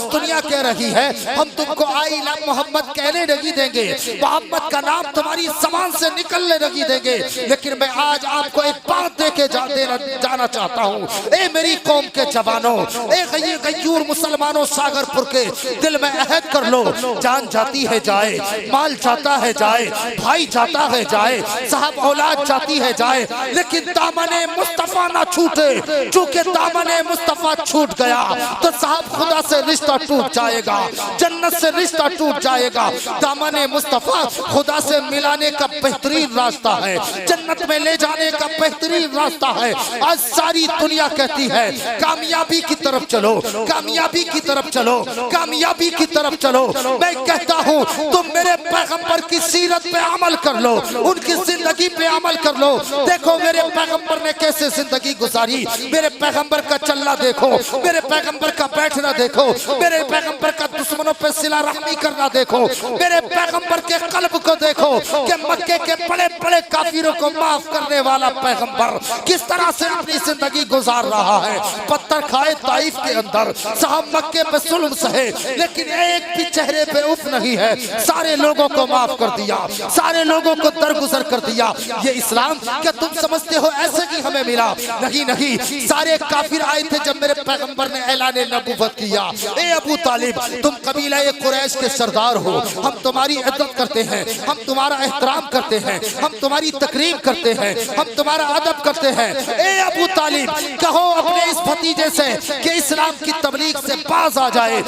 दुनिया कह रही है हम तुमको आई लव मोहम्मद कहने नहीं देंगे, मोहम्मद का नाम तुम्हारी ज़बान से निकलने नहीं देंगे। लेकिन मैं आज आपको एक बात देके जाना चाहता हूँ। ए मेरी कौम के जवानों, ए गयूर मुसलमानों, सागरपुर के दिल में अहद कर लो, जान जाती है जाए, माल जाता है जाए, भाई जाता है जाए, साहब औलाद जाती है जाए, लेकिन दामने मुस्तफा ना छूटे। चूंकि दामने मुस्तफा छूट गया तो साहब खुदा से रिश्ता टूट जाएगा, जन्नत से रिश्ता टूट जाएगा। दामने मुस्तफा खुदा से मिलाने का बेहतरीन रास्ता है, जन्नत में ले जाने का बेहतरीन रास्ता है। आज सारी दुनिया कहती है कामयाबी की तरफ चलो, कामयाबी की तरफ चलो, कामयाबी की तरफ चलो। मैं कहता हूँ तुम मेरे पैगंबर की सीरत पे अमल कर लो, उनकी जिंदगी पे अमल कर लो। देखो मेरे पैगंबर ने कैसे जिंदगी गुजारी, मेरे पैगंबर का चलना देखो, मेरे पैगंबर का बैठना देखो, मेरे पैगंबर का दुश्मनों पे सिला रहमी करना देखो, मेरे पैगंबर के कल्ब को देखो कि मक्के के बड़े बड़े काफिरों को माफ करने वाला पैगंबर किस तरह से अपनी जिंदगी गुजार रहा है। पत्थर खाए ताइफ के अंदर, साहब मक्के पे जुल्म सहे, लेकिन एक भी चेहरे पे उफ नहीं है। सारे लोगों को माफ कर दिया, सारे लोगों को दरगुजर कर दिया। ये इस्लाम क्या तुम समझते हो ऐसे ही हमें मिला? नहीं नहीं, सारे काफिर आए थे जब मेरे पैगंबर ने ऐलान नबूवत किया। ए अबू तालिब, तुम कबीला कुरैश के सरदार हो, हम तुम्हारी इज्जत करते हैं, हम तुम्हारा एहतराम करते हैं, हम तुम्हारी तकरीम करते हैं, हम तुम्हारा अदब करते हैं। ए अबू तालिब, कहो अपने इस भतीजे से कि इस्लाम की तबलीग से बाज आ जाए,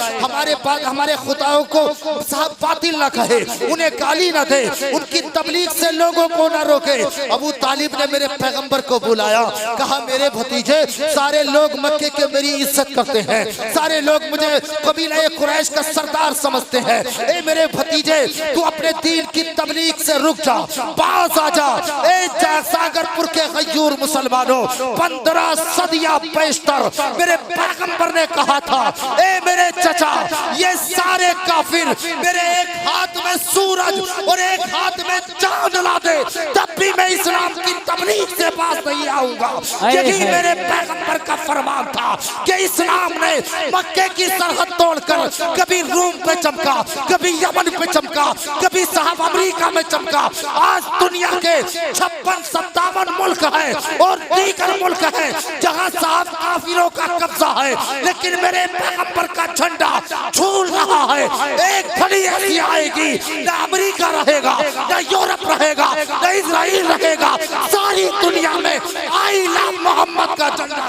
हमारे खुदाओं को साहब बातिल ना कहे, उन्हें गाली ना दे, उनकी तबलीग से लोगों को ना रोके। अबू तालिब ने मेरे पैगंबर को बुलाया, कहा मेरे भतीजे, सारे लोग मक्के के मेरी इज्जत करते हैं, सारे लोग मुझे कबीला कुरैश का सरदार समझते हैं। ए मेरे भतीजे, तू अपने दीन की तबलीग से रुक जा, बाज आ जा। ए सागरपुर के गयूर मुसलमानों, 15 सदियां पेशतर मेरे पैगंबर ने कहा था, ए मेरे चचा, ये सारे काफिर मेरे एक हाथ में सूरज और एक हाथ में चांद ला दे, तब भी मैं इस्लाम की तबलीग से पास नहीं आऊंगा। यही मेरे पैगंबर का फरमान था कि इस्लाम ने मक्के की सरहद तोड़कर कभी रूम पे चमका, कभी यमन पे चमका, कभी साहब अमेरिका में चमका। आज दुनिया के 56-57 मुल्क है और दीगर मुल्क है जहां साहब काफिरों का कब्जा है, लेकिन मेरे पैगंबर का झंडा झूल रहा है। एक घड़ी ऐसी आएगी न अमेरिका रहेगा, न यूरोप रहेगा, न इजराइल रहेगा, सारी दुनिया में आई लव मोहम्मद का झंडा।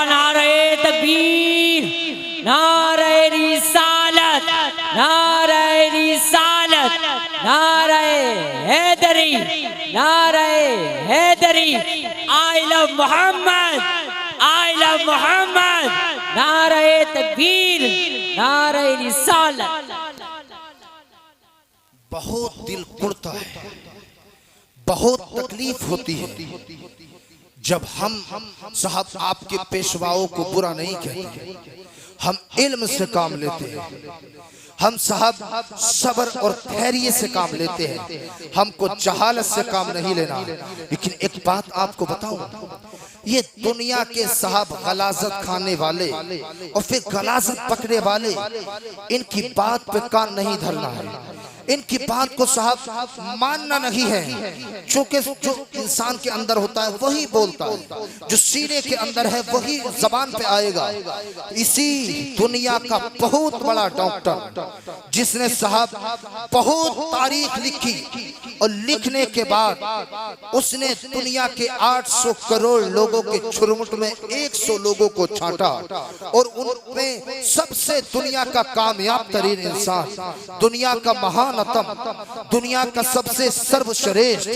नारे तकबीर, नारे रिसालत, नारे रिसालत, नारे हैदरी, नारे हैदरी, I love Muhammad, I love Muhammad, नारे तकबीर, नारे रिसालत। बहुत दिल कुड़ता है, बहुत तकलीफ होती है जब हम साहब आपके पेशवाओं को बुरा नहीं कहते, हम इल्म से काम लेते हैं, हम साहब सब्र और धैर्य से काम लेते हैं, हमको जहालत से काम नहीं लेना। लेकिन एक बात आपको बताऊं, ये दुनिया के साहब गलाजत खाने वाले और फिर गलाजत पकड़ने वाले, इनकी बात पे कान नहीं धरना है, इनकी बात को साहब मानना नहीं है। चूंकि जो इंसान के अंदर होता है वही बोलता है, जो सीने के अंदर है वही जबान पे आएगा। इसी दुनिया का बहुत बड़ा डॉक्टर जिसने साहब बहुत तारीख लिखी और लिखने के बाद उसने दुनिया के 800 करोड़ लोगों के छुरमुट में 100 लोगों को छांटा और उनमें सबसे दुनिया का कामयाब तरीन इंसान, दुनिया का महान अतम, दुनिया का सबसे सर्वश्रेष्ठ,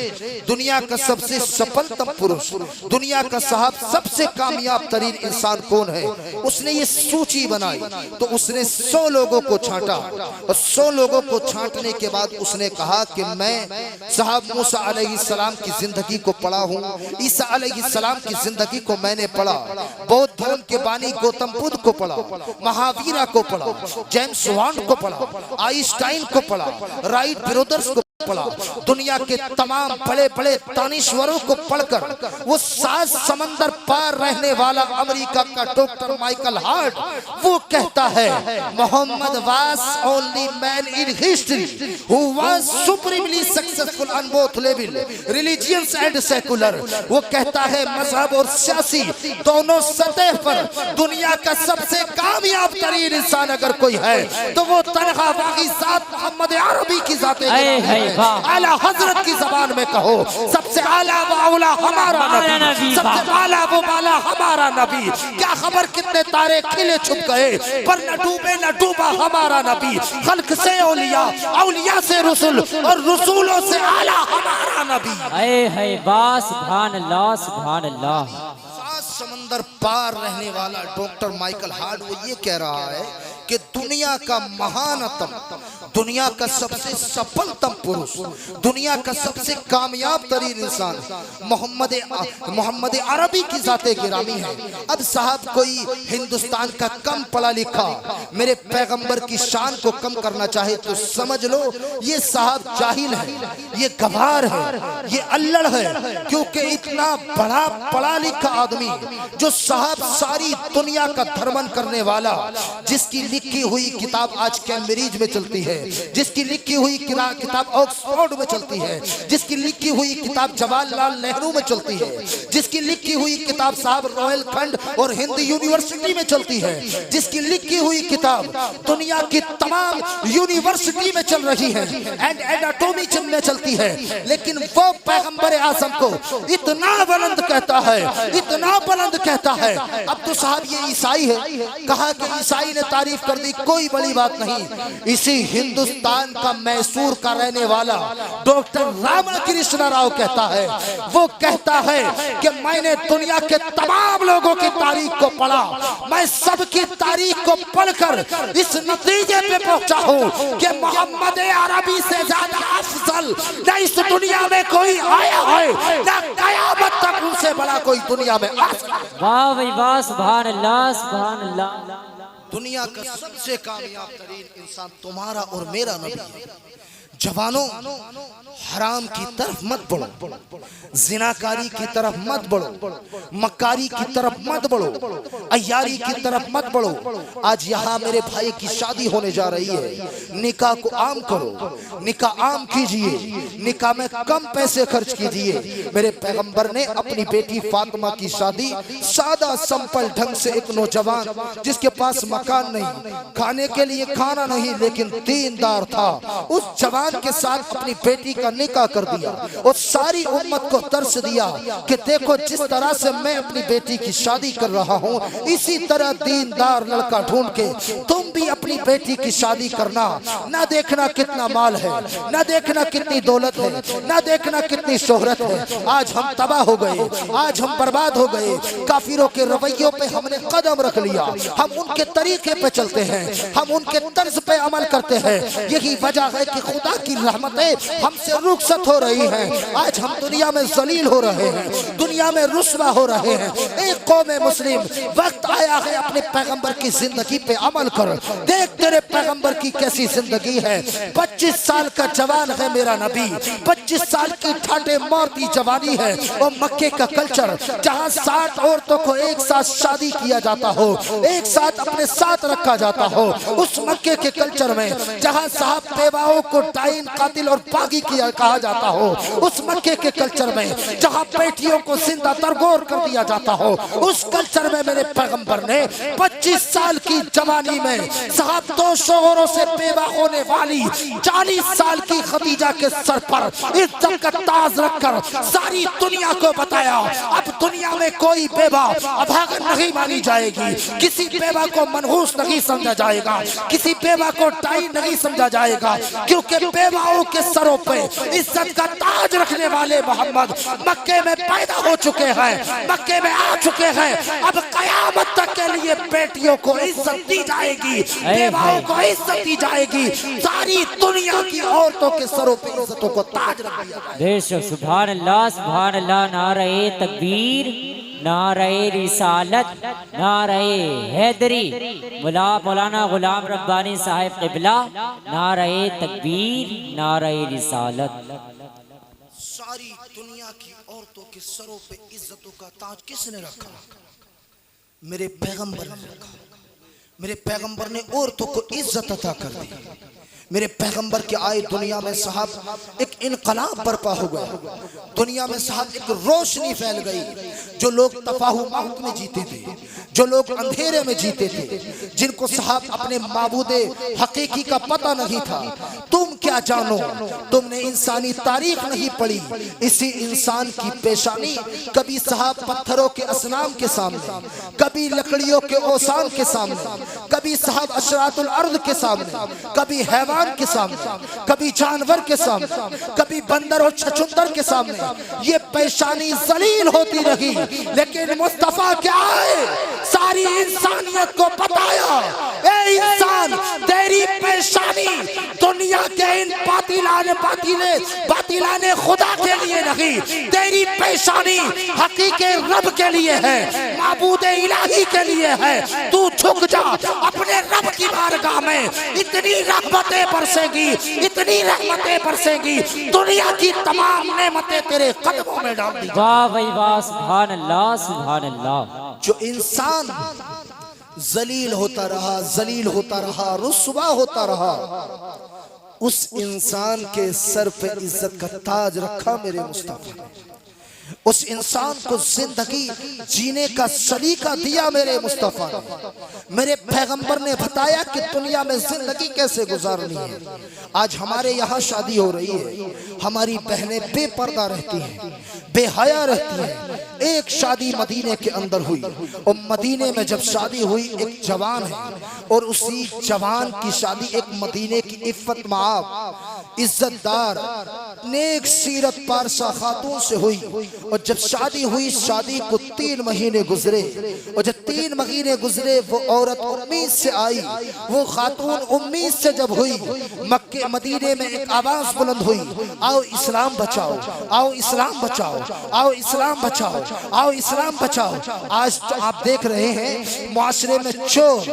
दुनिया का सबसे सफलतम पुरुष, दुनिया का साहब सबसे कामयाब तरीन इंसान कौन है, उसने ये सूची बनाई। तो उसने 100 लोगों को छांटा और 100 लोगों को छांटने के बाद उसने कहा कि मैं साहब मूसा अलैहिस्सलाम की जिंदगी को पढ़ा हूँ, ईसा अलैहिस्सलाम की जिंदगी को मैंने पढ़ा, बौद्ध धर्म के बानी गौतम बुद्ध को पढ़ा, महावीरा को पढ़ा, जेम्स वांड को पढ़ा, आइंस्टाइन को पढ़ा, राइट ब्रदर्स को पढ़ा, दुनिया के तमाम बड़े बड़े दानिश्वरों को पढ़कर वो 7 समंदर पार रहने वाला अमेरिका का डॉक्टर माइकल हार्ट वो कहता है Muhammad was only man in history who was supremely successful on both level religious and secular. वो कहता है मजहब और सियासी दोनों सतह पर दुनिया का सबसे कामयाब तरीन इंसान अगर कोई है तो वो तनहा बाकी साथ मोहम्मद अरबी की जाते हैं। आला हजरत की जबान में कहो सबसे आला व औला हमारा नबी, सबसे आला व बाला हमारा नबी। क्या खबर कितने तारे खिले छुप गए पर न डूबे न डूबा हमारा नबी। खल्क से औलिया, औलिया से रसूल और रसूलों से आला हमारा नबी। है बास सुभान अल्लाह सुभान अल्लाह। 7 समंदर पार रहने वाला डॉक्टर माइकल हार्ट वो ये कह रहा है कि दुनिया का महानतम, दुनिया का सबसे सफलतम पुरुष, दुनिया का सबसे कामयाब तरीन इंसान मोहम्मद अरबी की जाते गिरामी है। अब साहब कोई हिंदुस्तान का कम पढ़ा लिखा मेरे पैगंबर की शान को कम करना चाहे तो समझ लो ये साहब जाहिल है, ये गवार है, ये अल्लड़ है। क्योंकि इतना बड़ा पढ़ा लिखा आदमी जो साहब सारी दुनिया का धर्मन करने वाला, जिसकी लिखी हुई किताब आज कैम्ब्रिज में चलती है, जिसकी लिखी हुई किताब ऑक्सफोर्ड में चलती है, जिसकी लिखी हुई किताब जवाहरलाल नेहरू में चलती है, जिसकी लिखी हुई किताब साहब रॉयल खंड और हिंदी यूनिवर्सिटी में चलती है, जिसकी लिखी हुई किताब दुनिया की तमाम यूनिवर्सिटी में चल रही है एंड एनाटॉमी में चलती है, लेकिन वो पैगंबर आजम को इतना बुलंद कहता है, इतना बुलंद कहता है। अब तो साहब ये ईसाई है, कहा कि ईसाई ने तारीफ कर दी, कोई बड़ी बात नहीं। इसी हिंदुस्तान का मैसूर का रहने वाला डॉक्टर रामकृष्ण राव कहता है, वो कहता है कि मैंने दुनिया के तमाम लोगों की तारीख को पढ़ा, मैं सबकी तारीख को पढ़कर इस नतीजे पे पहुंचा हूं कि मोहम्मद अरबी से ज्यादा अफजल न इस दुनिया में कोई आया है न कयामत तक उनसे बड़ा कोई दुनिया में आ सकता। वाह भाई वाह सुभान अल्लाह सुभान अल्लाह। दुनिया का सबसे कामयाब तरीन इंसान तुम्हारा और मेरा नबी है। जवानों हराम की तरफ मत बढ़ो, जिनाकारी की तरफ मत बढ़ो, मक्कारी की तरफ मत बढ़ो, अय्यारी की तरफ मत बढ़ो। आज यहाँ मेरे भाई की शादी होने जा रही है, निकाह को आम करो, निकाह आम कीजिए, निकाह में कम पैसे खर्च कीजिए। मेरे पैगंबर ने अपनी बेटी फातिमा की शादी सादा सिंपल ढंग से एक नौजवान जिसके पास मकान नहीं, खाने के लिए खाना नहीं, लेकिन दीनदार था, उस जवान के साथ अपनी बेटी का निकाह कर दिया और सारी उम्मत को दर्श दिया कि देखो जिस तरह से मैं अपनी बेटी की शादी कर रहा हूँ, इसी तरह दीनदार लड़का ढूंढ के तुम भी अपनी बेटी की शादी करना। ना देखना कितना माल है, ना देखना कितनी दौलत है, ना देखना कितनी शोहरत है। आज हम तबाह हो गए, आज हम बर्बाद हो गए, काफिरों के रवैयों पे हमने कदम रख लिया, हम उनके तरीके पे चलते हैं, हम उनके तर्ज पे अमल करते हैं। यही वजह है कि खुदा की रहमतें हमसे रुखसत हो रही हैं। आज हम दुनिया में जलील हो रहे हैं, दुनिया में रुस्वा हो रहे हैं। एक कौम मुस्लिम वक्त आया है अपने पैगंबर की जिंदगी पे अमल कर। देख तेरे पैगंबर की कैसी जिंदगी है। 25 साल का जवान है मेरा नबी, 25 साल की ठाटे मारती जवानी है। और मक्के का कल्चर जहाँ 60 औरतों को एक साथ शादी किया जाता हो, एक साथ अपने साथ रखा जाता हो, उस मक्के के कल्चर में जहाँ साहब बेवाओं को टाइन कातिल और बागी किया कहा जाता हो, उस मक्के के कल्चर में जहाँ बेटियों को जिंदा तरगोर कर दिया जाता हो, उस कल्चर में मेरे पैगंबर ने 25 साल की जवानी में साहब 2 शोहरों से बेवा होने वाली 40 साल की खदीजा के सर पर इज्जत का ताज रखकर सारी दुनिया को बताया अब दुनिया में कोई बेवा अभागन नहीं मानी जाएगी, किसी बेवा को मनहूस नहीं समझा जाएगा, किसी बेवा को टाइन नहीं समझा जाएगा, क्योंकि बेवाओं के सरों पे इज्जत का ताज रखने वाले मोहम्मद मक्के में पैदा हो चुके हैं, मक्के में आ चुके हैं। अब कयामत तक के लिए बेटियों को इज्जत दी जाएगी, बेवाओं को इज्जत दी जाएगी, सारी दुनिया की औरतों के सरों पे इज्जतों को ताज रख दिया जाएगा। सुभान अल्लाह नारे तकबीर नारे रिसालत, नारे हैदरी, मौलाना गुलाम रब्बानी साहिब क़िबला, नारे तकबीर, नारे रिसालत। सारी दुनिया की औरतों के सरों पे इज्जतों का ताज किसने रखा? मेरे पैगंबर ने रखा। मेरे पैगंबर ने औरतों को इज्जत अता कर दी। मेरे पैगंबर के आए दुनिया में साहब एक इनकलाब बर्पा हो गया। दुनिया में साहब एक रोशनी फैल गई। जो लोग तफाहुमात में जीते थे, जो लोग अंधेरे में जीते थे, जिनको साहब अपने माबूदे हकीकी का पता नहीं था, तुम क्या जानो? तुमने इंसानी तारीख नहीं पढ़ी। इसी इंसान की पेशानी कभी साहब पत्थरों के असनाम के सामने, कभी लकड़ियों के ओसान के सामने, कभी साहब अशरातुल अर्द के सामने, कभी हैवान के सामने, कभी जानवर के सामने, कभी बंदर और छछूंदर के सामने ये पेशानी जलील होती रही। लेकिन मुस्तफा क्या आए, सारी इंसानियत को बताया, ए इंसान तेरी पेशानी दुनिया के इन बातिलाने खुदा के लिए नहीं, तेरी पेशानी हकीके रब के लिए है, माबूदे इलाही के लिए है। तू झुक जा अपने रब की बारगाह में। इतनी रहमतें बरसेगी, इतनी रहमतें बरसेगी, दुनिया की तमाम नेमतें तेरे कदमों में डाल दी। वाह भाई वाह, सुभान अल्लाह, सुभान अल्लाह। जो इंसान जलील होता रहा, जलील होता रहा, रुस्वा होता रहा, उस इंसान के सर पे इज्जत का ताज रखा मेरे मुस्तफा ने। उस इंसान को जिंदगी जीने का सलीका दिया मेरे मुस्तफा ने। मेरे पैगंबर ने बताया कि दुनिया में जिंदगी कैसे गुजारनी है। आज हमारे यहाँ शादी हो रही है, हमारी बहनें बेपर्दा रहती हैं, बेहया रहती हैं। एक शादी मदीने के अंदर हुई और मदीने में जब शादी हुई, एक जवान है और उसी जवान की शादी एक मदीने की इफ्फत माब, इज्जतदार, नेक सीरत पारसा खातून से हुई। और जब शादी हुई, शादी को 3 महीने गुजरे और जब 3 महीने गुजरे वो औरत उम्मीद से आई, वो खातून उम्मीद से जब हुई, मक्के मदीने में एक आवाज बुलंद हुई, आओ इस्लाम बचाओ, आओ इस्लाम बचाओ, आओ इस्लाम बचाओ, आओ इस्लाम बचाओ। आज तो आप देख रहे हैं मुआशरे में चोर,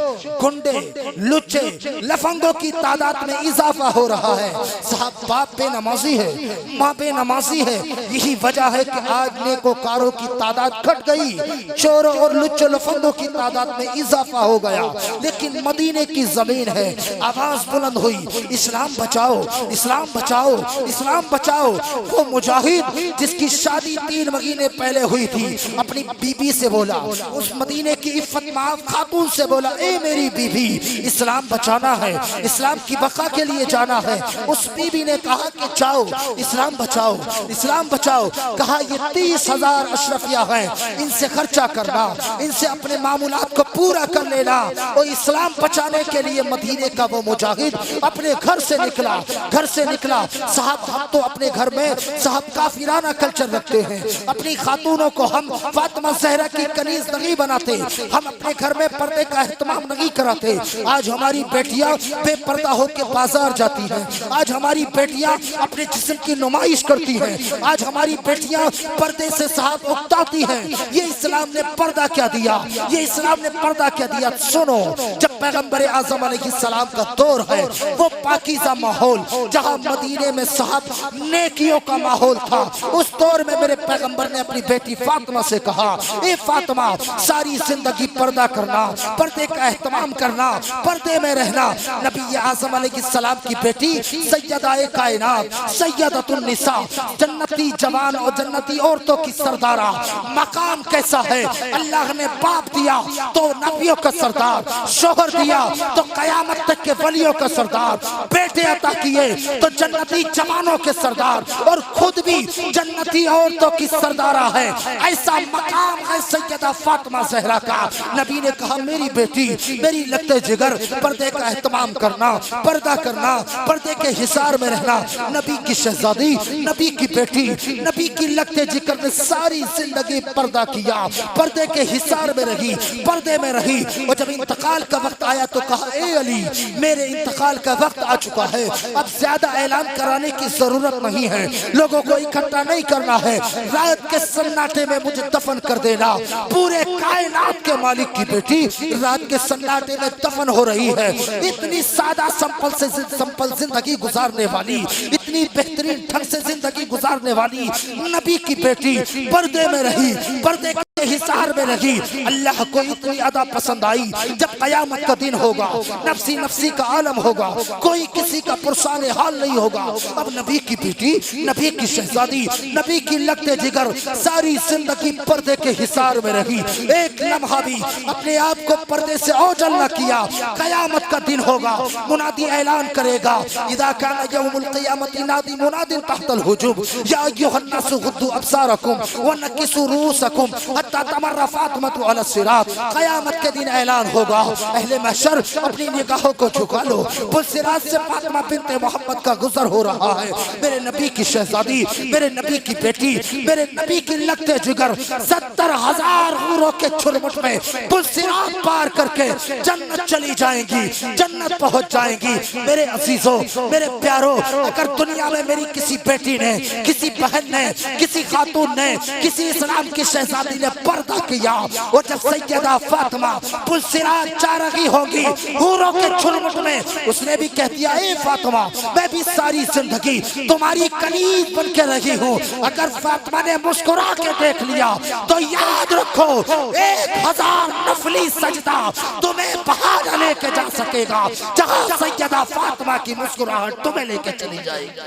गुंडे, लुच्चे, लफंगों की तादाद में इजाफा हो रहा है। साहब बाप बेनमाजी है, माँ बेनमाजी है। यही वजह है कि आज नेकोकारों की तादाद घट गई, चोरों और लुच्चों लफंगों की तादाद में इजाफा हो गया। लेकिन मदीने की जमीन है, आवाज बुलंद हुई, इस्लाम बचाओ, इस्लाम बचाओ, इस्लाम बचाओ। वो मुजाहिद जिसकी शादी 3 महीने पहले हुई थी, अपनी बीबी से बोला, उस मदीने की इफ्फत माफ खातून से बोला, ए मेरी बीबी, इस्लाम बचाना है, इस्लाम की बका के लिए जाना है। उस बीबी ने कहा कि जाओ इस्लाम बचाओ, इस्लाम बचाओ। कहा ये 30,000 अशरफिया हैं, इनसे खर्चा करना, इनसे अपने मामूलात को पूरा कर लेना। और इस्लाम बचाने के लिए मदीने का वो मुजाहिद अपने घर से निकला, घर से निकला। साहब हम तो अपने घर में साहब काफिराना कल्चर रखते हैं, अपनी खातूनों को हम फातिमा ज़हरा की कनीज नहीं बनाते, हम अपने घर में पर्दे का एहतमाम नहीं कराते। आज हमारी बेटियां बेपर्दा होकर बाजार जाती हैं, आज हमारी बेटियां अपने जिस्म की नुमाइश करती हैं, आज हमारी बेटियां पर्दे से साहब उकताती हैं। ये इस्लाम ने पर्दा क्या दिया, ये इस्लाम ने पर्दा क्या दिया? सुनो, जब पैगंबर आज़म अलैहिस्सलाम का दौर है, वो पाकीज़ा माहौल जहां मदीने में साहब नेकियों का माहौल था, उस दौर में मेरे पैगंबर ने अपनी बेटी फातिमा से कहा, ए फातिमा सारी जिंदगी पर्दा करना, पर्दे का एहतमाम करना, पर्दे में रहना। नबी आज़म अलैहिस्सलाम की बेटी सैयदा-ए कायनात, सैयदतुन निसा, जन्नती जवान और जन्नती औरतों की सरदारा। मकाम कैसा है? अल्लाह ने बाप दिया तो नबियों का सरदार, शोहर दिया तो कयामत तक के वलियों का सरदार, बेटे अता किए तो जन्नती जवानों के सरदार, और खुद भी जन्नती औरतों की सरदारा है। ऐसा मकाम है सैयदा फातिमा ज़हरा का। नबी ने कहा, मेरी बेटी, मेरी लगते जिगर, पर्दे का एहतमाम करना, पर्दा करना, पर्दे के हिसार में रहना। नबी की शहजादी, नबी की बेटी, नबी की लगते जिक्र ने सारी जिंदगी पर्दा किया, पर्दे के हिसार में रही, पर्दे में रही। और जब इंतकाल का वक्त आया तो कहा, ए अली मेरे इंतकाल का वक्त आ चुका है, अब ज्यादा ऐलान कराने की जरूरत नहीं है, लोगों को इकट्ठा नहीं करना है, रात के सन्नाटे में मुझे दफन कर देना। पूरे कायनात के मालिक की बेटी रात के सन्नाटे में दफन हो रही है। इतनी सादा संपल जिंदगी गुजारने वाली, इतनी बेहतरीन ढंग से जिंदगी गुजारने वाली नबी की बेटी पर्दे में रही, पर्दे के हिसार में रही। अल्लाह को इतनी अदा पसंद आई, जब कयामत का दिन होगा, नफ्सी नफ्सी का आलम होगा, कोई किसी का पुरसाने हाल नहीं होगा। अब नबी की बेटी, नबी की शहजादी, नबी की लगते जिगर सारी जिंदगी पर्दे के हिसार में रही, एक लम्हा भी अपने आप को पर्दे से ओझल न किया। कयामत का दिन होगा, मुनादी ऐलान करेगा, इज़ा काना यौमुल क़ियामति नादी मुनादिन तहतल हुजुब या अय्युहन नासु गुद्दू अब्सारकुम व नकिसू रूसकुम हत्ता तमर्रा फातिमतु अला सिरात। कयामत के दिन ऐलान होगा, अहले महशर अपनी निगाहों को झुका लो, पुल सिरात से फातिमा बिन्ते मोहम्मद का गुजर हो रहा है। मेरे नबी की शहजादी, मेरे नबी की बेटी, मेरे नबी की लगते जिगर 70,000 हूरों के छुरमुट में पुल सिरात पार करके जन्नत चली जाएंगी, जन्नत पहुंच जाएंगी। मेरे अजीजों, मेरे प्यारों, अगर दुनिया में मेरी किसी बेटी ने, किसी बहन ने, किसी खातून ने, किसी इस्लाम की शहजादी ने पर्दा किया, और जब सैयदा फातिमा पुल सिरात जा रही होगी हूरों के छुरमुट में, उसने भी कह दिया, ए फातिमा मैं भी सारी जिंदगी तुम्हारी कनीज बन के रही हूँ। अगर फातिमा ने मुस्कुरा के देख लिया तो याद रखो 1000 नफली सजदा तुम्हें बाहर लेके जा सकेगा, जहाँ सैयदा फातिमा की मुस्कुराहट तुम्हें लेके चली जाएगी।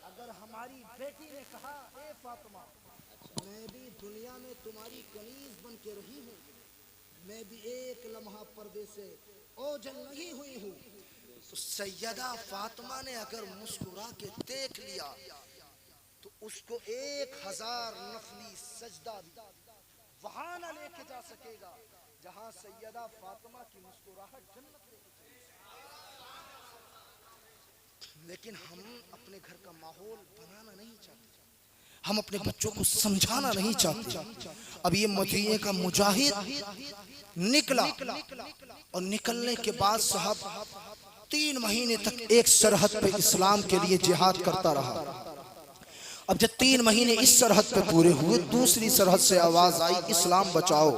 अगर हमारी बेटी ने कहा, ए फातिमा मैं भी दुनिया में तुम्हारी कनीज बन के रही हूँ, मैं भी एक लम्हा पर्दे से ओझल नहीं हुई हूँ, तो सैयदा फातिमा ने अगर मुस्कुरा के देख लिया तो उसको 1000 नफली सजदा भी वहां न लेके जा सकेगा जहां सैयदा फातिमा की मुस्कुराहट जन्नत लेके चली। लेकिन हम अपने घर का माहौल बनाना नहीं चाहते, हम अपने बच्चों को समझाना नहीं चाहते। अब ये मदीने का मुजाहिद निकला, और निकलने के बाद साहब 3 महीने तक एक सरहद पे इस्लाम के लिए जिहाद करता रहा। अब जब 3 महीने इस सरहद पे पूरे हुए, दूसरी सरहद से आवाज आई, इस्लाम बचाओ,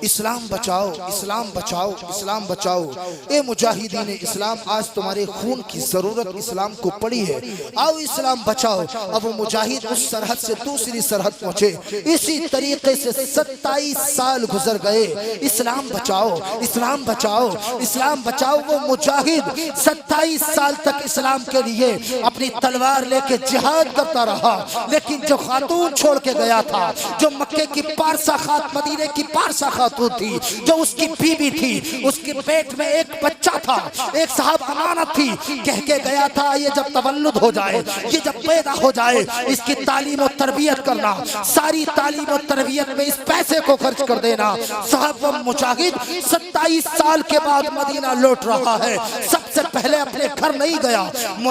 इस्लाम बचाओ, इस्लाम बचाओ, इस्लाम बचाओ। ए मुजाहिदीन इस्लाम, आज तुम्हारे खून की जरूरत इस्लाम को पड़ी है, आओ इस्लाम बचाओ। अब वो मुजाहिद उस सरहद से दूसरी सरहद पहुंचे। इसी तरीके से 27 साल गुजर गए, इस्लाम बचाओ, इस्लाम बचाओ, इस्लाम बचाओ। वो मुजाहिद 27 साल तक इस्लाम के लिए अपनी तलवार लेके जिहाद करता रहा। लेकिन जो खातून छोड़ के गया था, जो मक्के की पारसा खात, मदीने की पारसा खातून थी, जो उसकी बीवी थी, उसके पेट में एक बच्चा था, एक साहब अमानत थी, कह के गया था ये जब तवल्लुद हो जाए, ये जब पैदा हो जाए, इसकी तालीम और तरबियत करना, सारी तालीम और तरबियत में इस पैसे को खर्च कर देना। साहब वो मुजाहिद 27 साल के बाद मदीना लौट रहा है। सबसे पहले अपने घर नहीं गया,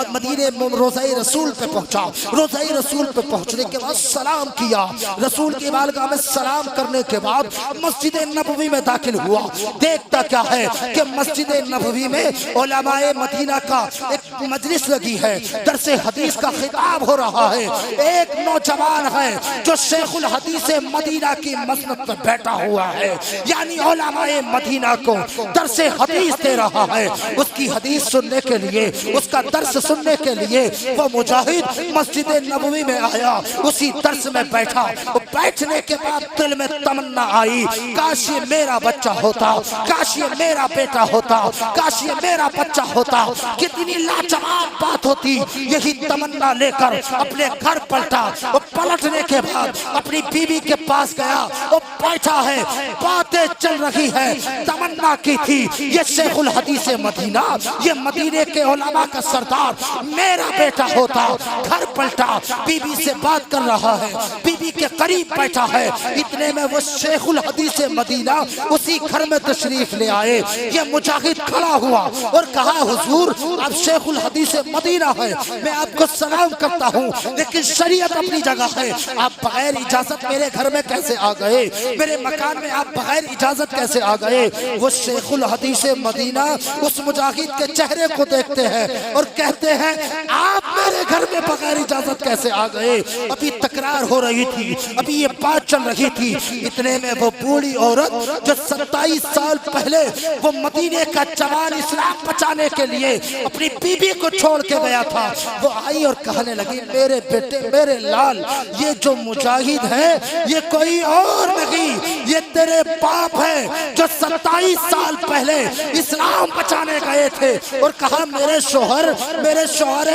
मदीने रोज़ाए रसूल पे पहुंचा। रोज़ाए रसूल पे पहुंचने के बाद सलाम किया, रसूल की बारगाह में सलाम करने के बाद मस्जिद नबवी में दाखिल हुआ। देखता क्या है कि मस्जिद नबवी में उलमाए मदीना का एक मजलिस लगी है, दरसे हदीस का खिताब हो रहा है। एक नौजवान है जो शेखुल हदीस मदीना की मसनद पर बैठा हुआ है, यानी उलमाए मदीना को दरसे हदीस दे रहा है। उसकी हदीस सुनने के लिए, उसका दर्स सुनने के लिए वो मुजाहिद मस्जिद नबवी में आया, उसी दर्स में बैठा। बैठने के बाद दिल में तमन्ना आई, काश ये मेरा बच्चा होता, काश ये मेरा बेटा होता, काश ये मेरा बच्चा होता। कितनी लाजवाब बात होती। यही तमन्ना लेकर अपने घर पलटा, और पलटने के बाद अपनी बीवी के पास गया, और बैठा है, बातें चल रही है। तमन्ना की थी ये शेखुल हदीस मदीना, ये मदीने के उलमा का सरदार मेरा बेटा होता। घर पलटा, बीवी से बात कर रहा है, बीवी बीबी के करीब बैठा है। इतने में वो शेखुल हदीस मदीना उसी घर में तशरीफ ले आए। ये मुजाहिद खड़ा हुआ और कहा, हुजूर आप शेखुल हदीस मदीना है, मैं आपको सलाम करता हूँ, लेकिन शरीयत अपनी जगह है। आप बगैर इजाजत मेरे घर में कैसे आ गए? मेरे मकान में आप बगैर इजाजत कैसे आ गए? वो शेखुल हदीस मदीना उस मुजाहिद के चेहरे को देखते हैं और कहते हैं, आप मेरे घर में बगैर इजाजत कैसे आ गए? अभी तकरार हो रही थी, अभी ये बात चल रही थी। इतने में वो बूढ़ी औरत जो 27 साल पहले वो मदीने का जवान इस्लाम बचाने के लिए अपनी बीबी को छोड़ के गया था, वो आई और कहने लगी, मेरे बेटे, मेरे लाल, ये जो मुजाहिद है ये कोई और नहीं, ये तेरे बाप है जो 27 साल पहले इस्लाम बचाने गए थे। और कहा, मेरे शोहर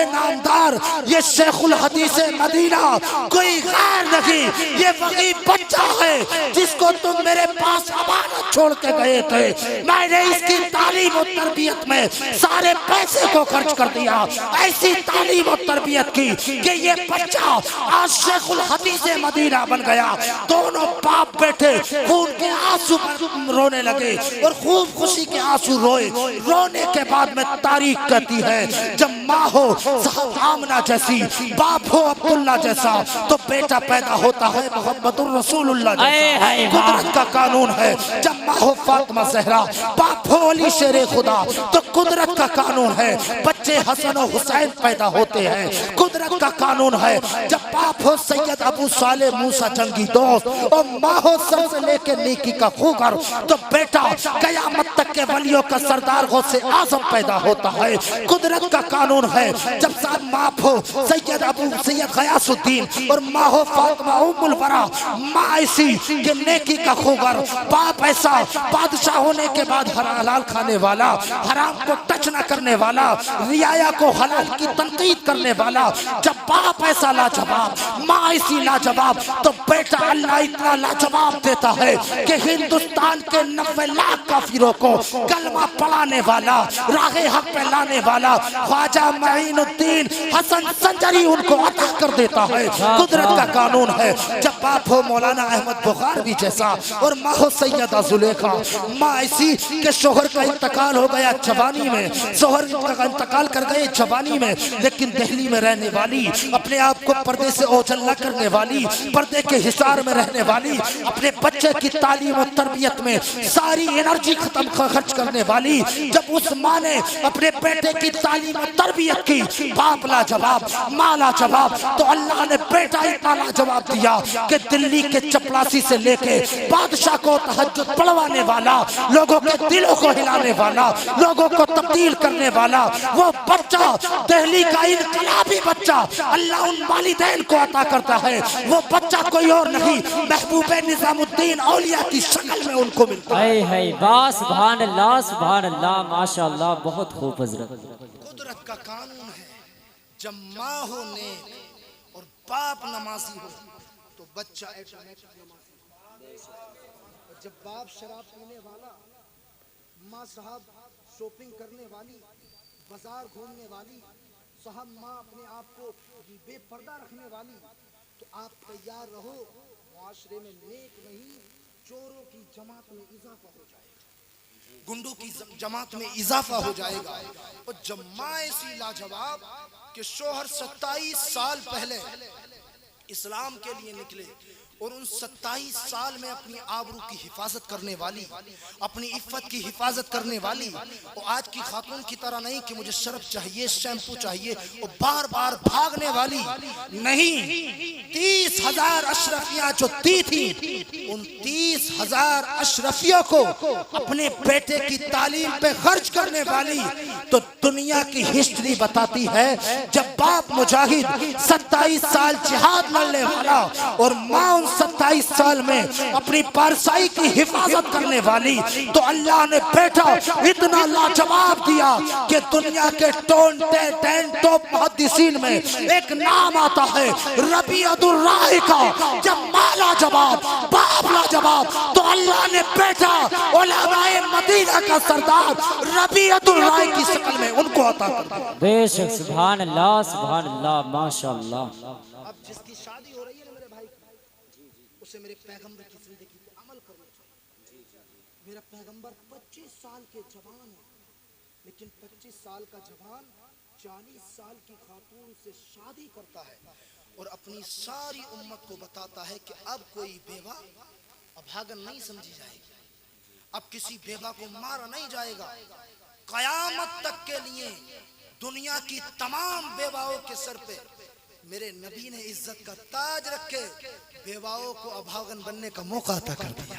नामदार, ये शेखुल हदीस मदीना कोई गैर नहीं, ये वही बच्चा है जिसको तुम मेरे पास अमानत छोड़ के गए थे। मैंने इसकी तालीम और तरबियत में सारे पैसे को खर्च कर दिया, ऐसी तालीम और तरबियत की कि ये बच्चा आज शेखुल हदीस मदीना बन गया। दोनों बाप बेटे खून के आंसू रोने लगे और खूब खुशी के आंसू रोए। रोने के बाद में तारीख कहती है, जब माँ हो साहब आमना जैसी, बाप हो अब्दुल्ला जैसा, तो बेटा पैदा होता है मोहम्मदुर रसूलुल्लाह जैसा। कुदरत का कानून है, जब माँ हो फातिमा ज़हरा, बाप हो अली शेरे खुदा, तो कुदरत का कानून है बच्चे हसन और हुसैन पैदा होते हैं। कुदरत का कानून है, जब बाप हो सैयद अबू साले मूसा जंगी दोस्त और माँ हो सबसे लेके नेकी का खूगर, तो बेटा कयामत तक के वलियों का सरदार गौसे आजम पैदा होता है। कुदरत का कानून है, जब साथ बाप हो सैयद गयासुद्दीन और माँ हो फातिमा उम्मुल वरा, माँ ऐसी कि नेकी का खूगर, बाप ऐसा बादशाह होने के बाद हलाल खाने वाला, हराम को टच न करने वाला, रियाया को हलाल की तनकीद करने वाला। जब बाप ऐसा लाजवाब, माँ ऐसी लाजवाब, तो बेटा अल्लाह इतना लाजवाब देता है कि हिंदुस्तान के 90 लाख काफिरों को कलमा पढ़ाने वाला, राहे हक पे लाने वाला ख्वाजा मईनुद्दीन हसन संजरी उनको अता कर देता है। कुदरत का कानून है, जब बाप हो मौलाना अहमद बुखारी जैसा और माँ हो सैयदा जुलेखा, माँ ऐसी के शोहर का इंतकाल हो गया जवानी में, शोहर का इंतकाल कर गए जवानी में, लेकिन दिल्ली में रहने वाली, अपने आप को पर्दे से ओझल न करने वाली, पर्दे के हिसार में रहने वाली, अपने बच्चे की तालीम और तरबियत में सारी एनर्जी खर्च करने वाली, जब उस माँ ने अपने बेटे की तालीम और तरबियत की, बाप लाजवाब, माँ लाजवाब, तो अल्लाह ने बेटा इतना लाजवाब दिया कि दिल्ली के चपरासी से लेके बादशाह को तहज्जुद पढ़वाने वाला, लोगों के दिलों को हिलाने वाला, लोगों को तब्दील करने वाला, वो बच्चा दिल्ली का इनकलाबी बच्चा अल्लाह उन वालिदैन को अता करता है। वो बच्चा कोई और नहीं, महबूब निजामुद्दीन औलिया की शक्ल में उनको मिलता है। सुभान अल्लाह, माशाअल्लाह, बहुत खूब हजरत। कुदरत का कानून है, जब माँ हो नेक और बाप नमाजी हो तो बच्चा ऑटोमेटिक नमाजी। जब बाप शराब पीने वाला, माँ साहब शॉपिंग करने वाली, बाजार घूमने वाली, साहब माँ अपने आप को बेपर्दा रखने वाली, तो आप तैयार रहो, मुआशरे में नेक नहीं चोरों की जमात में इजाफा हो जाएगा, गुंडों की जमात में इजाफा हो जाएगा। और जब माँ ऐसी लाजवाब कि शोहर 27 साल पहले इस्लाम के लिए निकले और उन 27 साल में अपनी आबरू की हिफाजत करने वाली, अपनी इफ्फत की हिफाजत करने वाली, और आज की खातून की तरह नहीं कि मुझे शर्फ चाहिए, शैम्पू चाहिए और बार बार भागने वाली नहीं। 30,000 अशरफियां जो दी थी, उन 30,000 अशरफियों को अपने बेटे की तालीम पे खर्च करने वाली। तो दुनिया की हिस्ट्री बताती है, जब बाप मुजाहिद 27 साल जिहाद लड़ने वाला और माँ 27 साल में अपनी पारसाई की हिफाजत करने वाली, तो अल्लाह ने बेटा इतना लाजवाब दिया कि दुनिया के टॉप मुहद्दिसीन में एक नाम आता है रबीअतुल राय का। जब माँ लाजवाब, बाप लाजवाब, तो अल्लाह ने बेटा उलमाए मदीना का सरदार रबीअतुल राय की शक्ल में उनको अता कर दिया। बेशक, सुभान अल्लाह, माशाअल्लाह। अब जिसकी शादी हो रही है ना मेरे भाई, मुझसे मेरे पैगंबर की जिंदगी पे अमल करना चाहिए। मेरा पैगंबर 25 साल के जवान है, लेकिन 25 साल का जवान 40 साल की खातून से शादी करता है और अपनी सारी उम्मत को बताता है कि अब कोई बेवा अभागन नहीं समझी जाएगी, अब किसी बेवा को मारा नहीं जाएगा। कयामत तक के लिए दुनिया की तमाम बेवाओं के सर पे मेरे नबी ने इज्जत का ताज रख के बेवाओं को अभागन बनने का मौका अता कर दिया,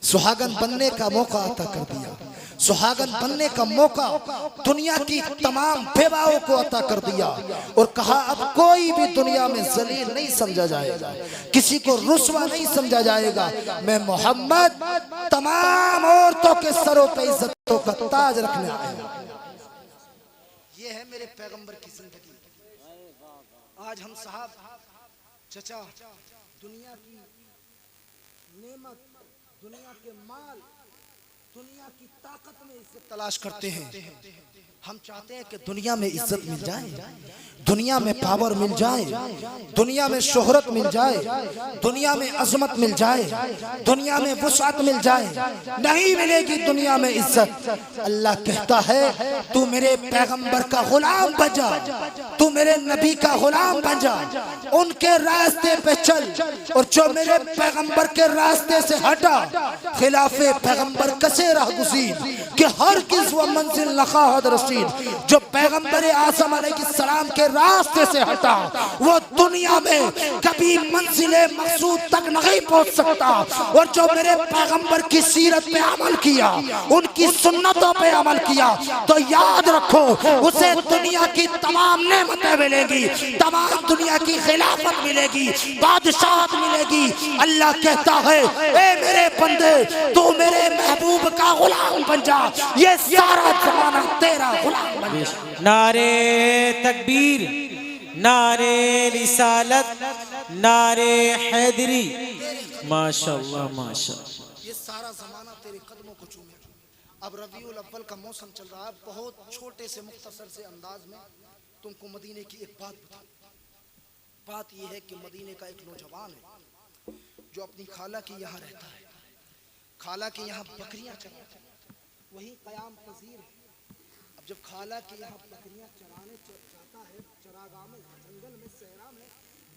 सुहागन बनने का मौका अता कर दिया, सुहागन बनने का मौका दुनिया की तमाम बेवाओं को अता कर दिया और कहा अब कोई भी दुनिया में जलील नहीं समझा जाएगा, किसी को रुस्वा नहीं समझा जाएगा। मैं मोहम्मद तमाम औरतों के सरों पे इज्जतों का ताज रखने आया। ये है मेरे पैगंबर की जिंदगी। आज हम साहब चचा दुनिया की नेमत, दुनिया के माल, दुनिया की ताकत में इज्जत तलाश करते हैं। हम चाहते हैं कि दुनिया में इज्जत मिल जाए, दुनिया में पावर मिल जाए, दुनिया में शोहरत मिल जाए, दुनिया में अजमत मिल जाए, दुनिया में वुसात मिल जाए। नहीं मिलेगी दुनिया में इज्जत। अल्लाह कहता है तू मेरे पैगंबर का गुलाम बन जा, तू मेरे नबी का गुलाम बन जा, उनके रास्ते पे चल और जो मेरे पैगंबर के रास्ते से हटा खिलाफे पैगंबर कसे राह गुज़ीर कि हर किस व मंजिल नखाहद रसीद। जो पैगंबर आज़म अलैहिस्सलाम के रास्ते से हटा वो दुनिया में कभी मंजिले मकसूद तक नहीं पहुंच सकता। और जो मेरे पैगंबर की सीरत पे अमल किया, उनकी सुन्नतों पे अमल किया, तो याद रखो उसे दुनिया की तमाम नेमतें मिलेगी, तमाम दुनिया की खिलाफत मिलेगी, बादशाहत मिलेगी। अल्लाह कहता है ए मेरे बंदे तू मेरे महबूब का गुलाम बन जा, ये सारा जमाना तेरा गुलाम बन जा। नारे तकबीर, नारे रिसालत, नारे हैदरी, माशाअल्लाह माशाअल्लाह। ये सारा जमाना तेरे कदमों को चूमे। अब रबीउल अव्वल का मौसम चल रहा है। बहुत छोटे से मुख्तसर से अंदाज में तुमको मदीने की एक बात बताऊं। बात यह है कि मदीने का एक नौजवान है जो अपनी खाला के यहाँ रहता है। खाला के यहाँ बकरियां चराता है, वही कयाम पजीर है। अब जब खाला के यहाँ बकरियां चराने जाता है, चरागाह में, जंगल में, सहरा में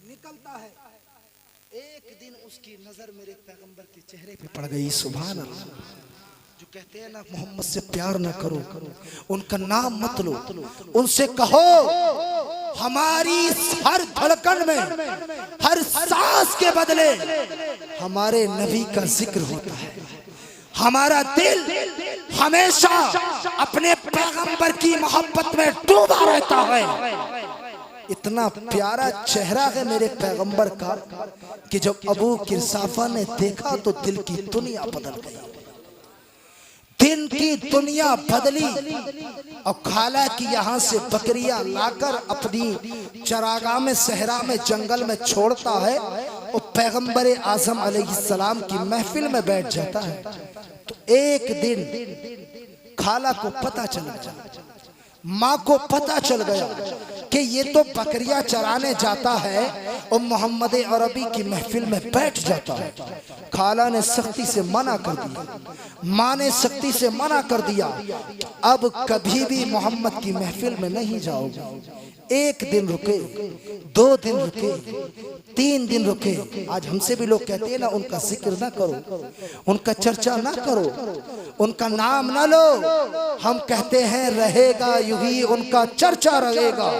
निकलता है, एक दिन उसकी नजर मेरे पैगंबर के चेहरे पे पड़ गई। सुभान अल्लाह। जो कहते हैं ना मोहम्मद से प्यार ना करो, उनका नाम मत लो, उनसे कहो हमारी हर धड़कन में, हर सांस के बदले हमारे नबी का जिक्र होता है। हमारा दिल हमेशा अपने पैगंबर की मोहब्बत में डूबा रहता है। इतना प्यारा चेहरा है मेरे पैगंबर का कि जब अबू किरसाफा ने देखा तो दिल की दुनिया बदल गई, दिन की दुनिया बदली। और खाला की यहाँ से बकरियां लाकर अपनी चरागाह में, सहरा में, जंगल में छोड़ता है और पैगंबर आज़म अलैहिस्सलाम की महफिल में बैठ जाता है। तो एक दिन खाला को पता चल गया, माँ को पता चल गया कि ये तो बकरियां चराने जाता है और मोहम्मद अरबी की महफिल में बैठ जाता है। खाला ने सख्ती से मना कर दिया, माँ ने सख्ती से मना कर दिया, अब कभी भी मोहम्मद की महफिल में नहीं जाओगे। एक दिन रुके, 2 दिन रुके, 3 दिन रुके। आज हमसे भी लोग कहते हैं ना उनका जिक्र ना करो, उनका चर्चा ना करो, उनका नाम ना लो। हम कहते हैं रहेगा यूं ही उनका चर्चा रहेगा।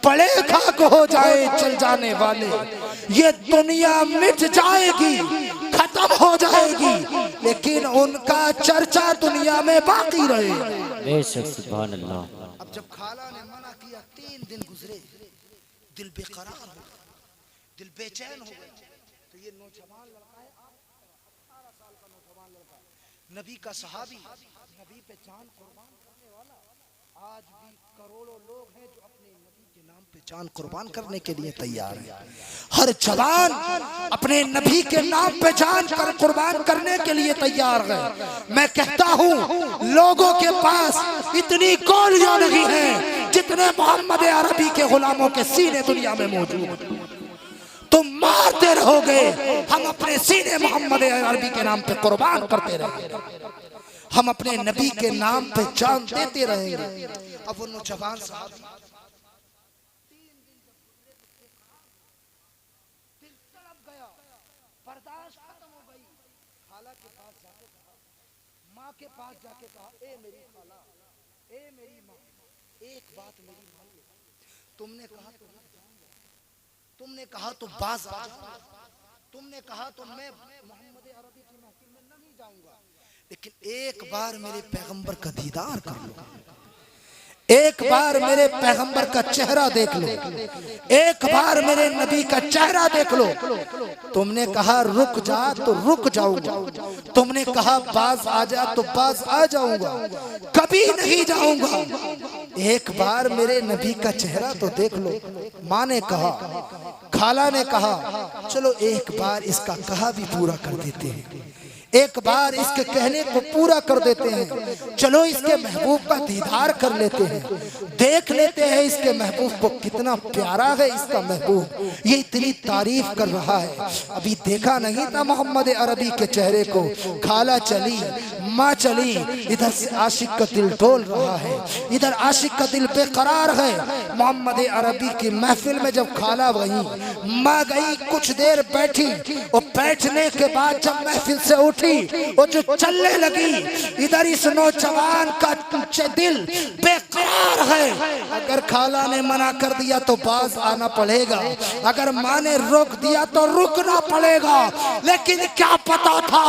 पड़े खाक हो जाए चल जाने वाले, ये दुनिया मिट जाएगी, खत्म हो जाएगी, लेकिन उनका चर्चा दुनिया में बाकी रहेगा। बेशक सुभान अल्लाह। अब जब खाला ने मना किया, 3 दिन गुजरे, दिल बेकरार हो गया, दिल बेचैन हो गया। तो ये नौजवान लड़का है, 18 साल का नौजवान लड़का, नबी का सहाबी, नबी पे जान कुर्बान करने वाला। आज भी करोड़ों लोग हैं जो अपने नबी के नाम पे जान कुर्बान करने के लिए तैयार है। हर जवान अपने नबी के नाम पे जान कुर्बान करने के लिए तैयार है। मैं कहता हूँ लोगों के पास इतनी गोलियां नहीं है जितने मोहम्मद अरबी के गुलामों के सीने दुनिया में मौजूद। तुम मारते रहोगे, हम अपने सीने मोहम्मद अरबी के नाम पे कुर्बान करते रहेंगे, हम अपने नबी के नाम पे जान देते रहेंगे। अब वो नौजवान साहब दिल तड़प गया, बर्दाश्त खत्म हो गई। खाला के पास जाके कहा, माँ के पास जाके कहा, ए मेरी खाला, ए मेरी माँ, एक बात मेरी मान लो, तुमने कहा तो मैं जाऊंगा, तुमने कहा तो बाज आ जाऊंगा, तुमने कहा तो मैं मोहम्मद अरबी की महफिल में नहीं जाऊंगा, लेकिन एक बार मेरे पैगंबर का दीदार कर लो, एक बार मेरे पैगंबर का चेहरा देख लो, एक बार मेरे नबी का चेहरा देख लो। तुमने कहा रुक जा तो रुक जाऊंगा, तुमने कहा बाज आ जा तो बाज आ जाऊंगा, कभी नहीं जाऊंगा, एक बार मेरे नबी का चेहरा तो देख लो। माँ ने कहा, खाला ने कहा, चलो एक बार इसका कहा भी पूरा कर देते हैं, एक बार इसके कहने को पूरा कर देते हैं, चलो इसके महबूब का दीदार कर लेते हैं, देख लेते हैं इसके महबूब को, कितना प्यारा है इसका महबूब, ये इतनी तारीफ कर रहा है। अभी देखा नहीं था मोहम्मद अरबी के चेहरे को, खाला चली, माँ चली, इधर से आशिक का दिल डोल रहा है, इधर आशिक का दिल बेकरार है। मोहम्मद अरबी की महफिल में जब खाला गई, माँ गई, कुछ देर बैठी, और बैठने के बाद जब महफिल से उठी, वो जो चलने लगी, इधर इस नौजवान का दिल बेकरार है। अगर खाला ने मना कर दिया तो बाज आना पड़ेगा, अगर माँ ने रोक दिया तो रुकना पड़ेगा, लेकिन क्या पता था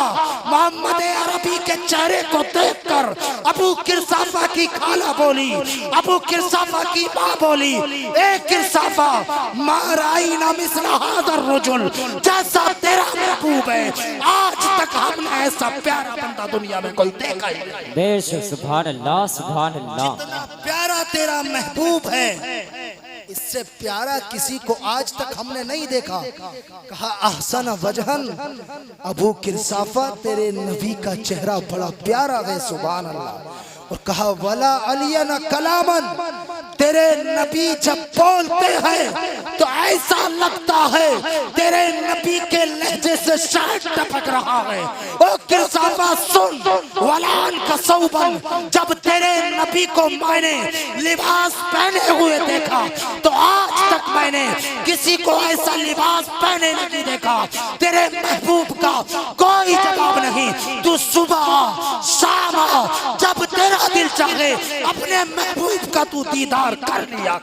मोहम्मद अरबी के चेहरे को देखकर अबू किरसाफा की खाला बोली, अबू किरसाफा की माँ बोली, ए किरसाफा मा राईना मिस्ला हाज़र रजुल, जैसा तेरा महबूब है आज तक हमने ऐसा प्यारा बंदा दुनिया में कोई देखा ही नहीं। बेशक, सुभान अल्लाह, सुभान अल्लाह। जितना प्यारा तेरा महबूब है, इससे प्यारा किसी को आज तक हमने नहीं देखा। कहा अहसन वजहन, अबू किरसाफा तेरे नबी का चेहरा बड़ा प्यारा है, सुभान अल्लाह। और कहा वला अलियन कलामन, तेरे नबी जब बोलते हैं तो ऐसा लगता है तेरे नबी के लहजे से शहद टपक रहा है। ओ किरसाफा सुन, वलान का सौबन, जब तेरे नबी को मैंने लिबास पहने हुए देखा तो आज तक मैंने किसी को ऐसा लिबास पहने नहीं देखा। तेरे महबूब का कोई जवाब नहीं, तू सुबह शाम जब तेरा दिल चाहे अपने महबूब का तू दीदार कर लिया।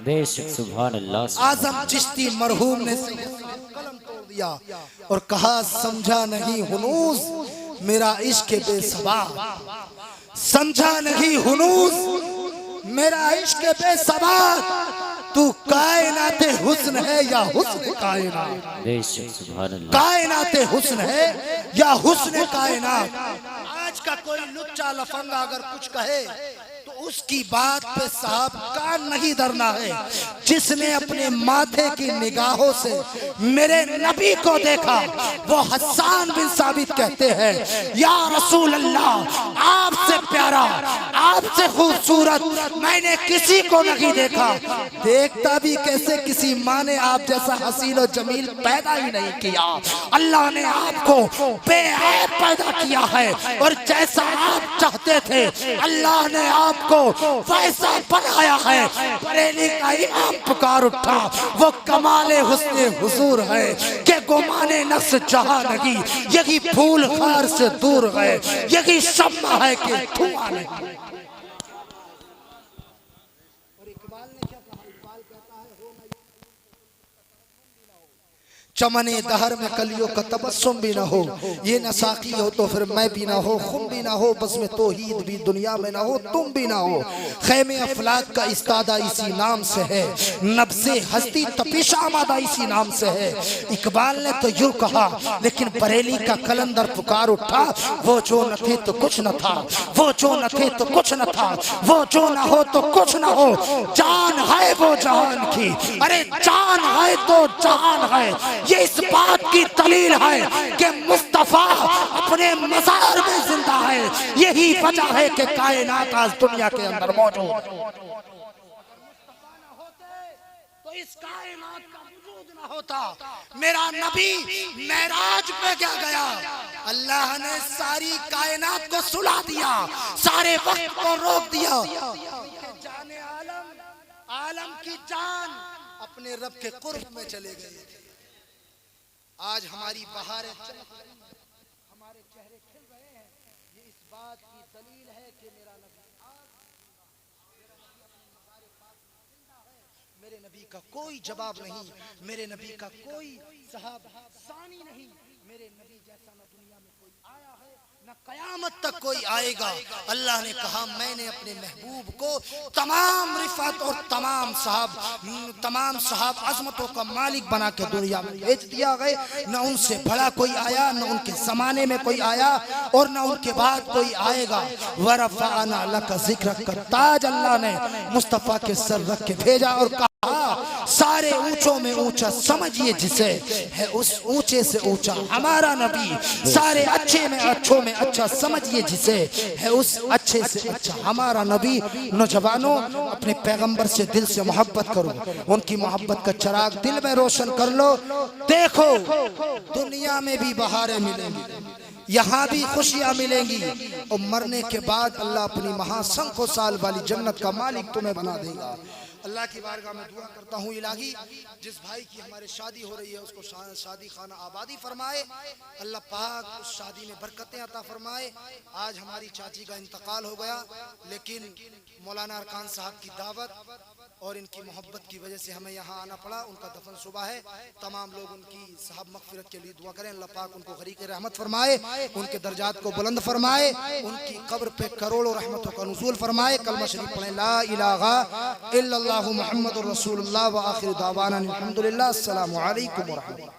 बेशक, सुभान अल्लाह। आजम चिश्ती मरहूम ने कलम तोड़ दिया और कहा समझा नहीं हुनूस मेरा इश्क बेसबा, समझा नहीं हुनूस मेरा इश्क बेसबा, तू कायनाते हुस्न है या हुस्न कायनात। बेशक, सुभान अल्लाह। कायनाते हुस्न है या हुस्न कायनात। आज का कोई लुच्चा लफंगा अगर कुछ कहे तो उसकी बात पे साहब कान नहीं धरना है। जिसने अपने माथे की निगाहों से मेरे नबी को देखा वो हस्सान बिन साबित कहते हैं, या रसूल अल्लाह आपसे प्यारा, आपसे खूबसूरत मैंने किसी को नहीं देखा। देखता भी कैसे, किसी माँ ने आप जैसा हसीन और जमील पैदा ही नहीं किया। अल्लाह ने आपको बेऐब पैदा किया है और जैसा आप चाहते थे अल्लाह ने आपको वैसा बनाया है। बरेली का इमाम पुकार उठा, वो कमाले हुस्ने हुजूर है कि गुमाने नफ्स जहां नहीं, यही फूल खार से दूर है, यही शम्मा है कि धुआं नहीं। चमने दहर में कलियों का तबस्सुम भी ना हो, ये न साकी हो तो फिर मैं भी ना हो, खुम भी ना हो, बस में तौहीद भी दुनिया में ना हो, तुम भी ना हो। खैमे अफलाक का इस्तादा इसी नाम से है, नब्ज़े हस्ती तपिश आमादा इसी नाम से है। इकबाल ने तो यूं कहा, लेकिन बरेली का कलंदर पुकार उठा, वो जो न थे तो कुछ न था, वो जो न थे तो कुछ न था, वो जो न हो तो कुछ न हो, जान है वो जहान की, अरे जान है तो जहान है। ये इस बात की दलील है कि मुस्तफा अपने मज़ार में जिंदा है। यही वजह है कि कायनात आज दुनिया के अंदर मौजूद। तो इस कायनात का वजूद ना होता, मेरा नबी मेराज पे क्या गया, अल्लाह ने सारी कायनात को सुला दिया, सारे वक्त को रोक दिया। जाने आलम, आलम की जान अपने रब के कुर्ब में चले गए। आज हमारी बहारें चमक रही हैं, हमारे चेहरे खिल रहे हैं, ये इस बात की दलील है कि मेरा नबी आज, मेरे नबी का कोई जवाब नहीं, मेरे नबी का कोई साहब सानी नहीं, मेरे नबी जैसा न दुनिया में कोई आया है न कयामत तक कोई आएगा। अल्लाह ने कहा मैंने अपने महबूब को तमाम रिफात और तमाम साहब अजमतों का मालिक बना के दुनिया में भेज दिया गए। न उनसे बड़ा कोई आया, न उनके जमाने में कोई आया और न उनके बाद कोई आएगा। वरफ़अना लका ज़िक्रक का ताज अल्लाह ने मुस्तफ़ा के सर रख के भेजा और कहा सारे ऊंचों में ऊंचा समझिए जिसे है उस ऊंचे से ऊंचा हमारा नबी, सारे अच्छे में अच्छों में अच्छा समझिए जिसे है उस अच्छे से अच्छा हमारा नबी। नौजवानों, अपने पैगंबर से दिल से मोहब्बत करो, उनकी मोहब्बत का चिराग दिल में रोशन कर लो। देखो दुनिया में भी बहारें मिलेंगी, यहाँ भी खुशियाँ मिलेंगी और मरने के बाद अल्लाह अपनी महासंखों साल वाली जन्नत का मालिक तुम्हें बना देगा। अल्लाह की बारगाह में दुआ करता हूँ इलाही जिस भाई की हमारे शादी हो रही है उसको शादी खाना आबादी फरमाए, अल्लाह पाक उस शादी में बरकतें अता फरमाए। आज हमारी चाची का इंतकाल हो गया, लेकिन मौलाना अरकान साहब की दावत और इनकी मोहब्बत की वजह से हमें यहाँ आना पड़ा। उनका दफन सुबह है, तमाम लोग उनकी साहब मगफिरत के लिए दुआ करें। अल्लाह पाक उनको गरीक़ रहमत फरमाए, उनके दर्जात को बुलंद फरमाए, उनकी कब्र पे करोड़ों रहमतों का नुज़ूल फरमाए। कलमा शरीफ पढ़ें ला इलाहा इल्लल्लाहु मुहम्मदुर रसूलुल्लाह व आखिर दावाना अल्हम्दुलिल्लाह। अस्सलामु अलैकुम व रहमतुल्लाह।